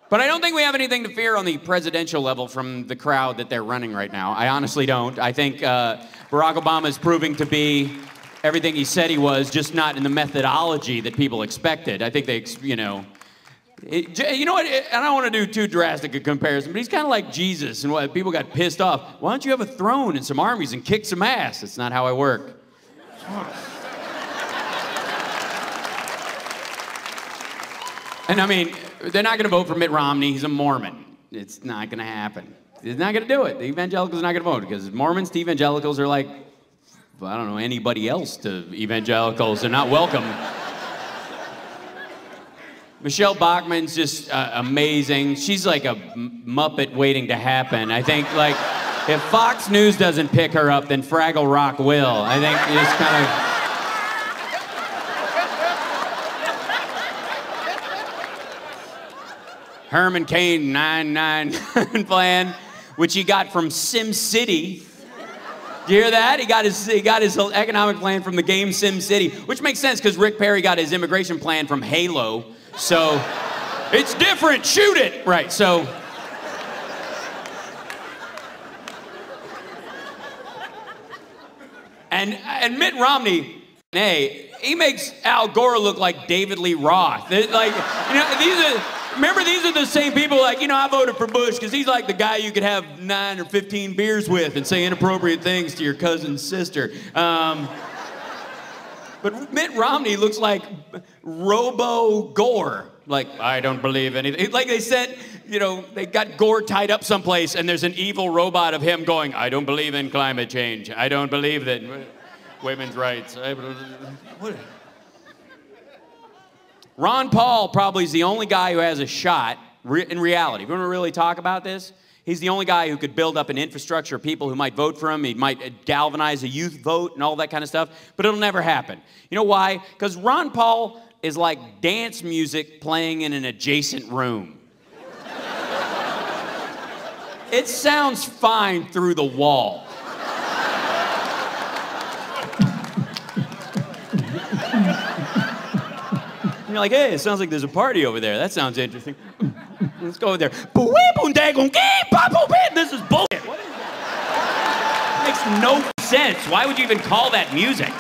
But I don't think we have anything to fear on the presidential level from the crowd that they're running right now. I honestly don't. I think Barack Obama is proving to be everything he said he was, just not in the methodology that people expected. I think they, you know what? I don't want to do too drastic a comparison, but he's kind of like Jesus, and what people got pissed off. Why don't you have a throne and some armies and kick some ass? It's not how I work. And I mean, they're not going to vote for Mitt Romney. He's a Mormon. It's not going to happen. He's not going to do it. The evangelicals are not going to vote because Mormons to evangelicals are like, well, I don't know, anybody else to evangelicals. They're not welcome. Michelle Bachmann's just amazing. She's like a Muppet waiting to happen. I think, like, if Fox News doesn't pick her up, then Fraggle Rock will. I think it's kind of... Herman Cain 999 plan, which he got from SimCity. Do you hear that? He got his economic plan from the game SimCity, which makes sense because Rick Perry got his immigration plan from Halo. So it's different. Shoot it. Right. So and Mitt Romney, hey, he makes Al Gore look like David Lee Roth. Like, you know, these are the same people, like, you know, I voted for Bush because he's like the guy you could have 9 or 15 beers with and say inappropriate things to your cousin's sister. But Mitt Romney looks like Robo Gore. Like, I don't believe anything. Like they said, you know, they got Gore tied up someplace and there's an evil robot of him going, I don't believe in climate change. I don't believe that women's rights. What? Ron Paul probably is the only guy who has a shot in reality. If we want to really talk about this, he's the only guy who could build up an infrastructure of people who might vote for him. He might galvanize a youth vote and all that kind of stuff, but it'll never happen. You know why? Because Ron Paul is like dance music playing in an adjacent room. It sounds fine through the wall. And you're like, hey, it sounds like there's a party over there. That sounds interesting. Let's go over there. This is bullshit. What is that? It makes no sense. Why would you even call that music?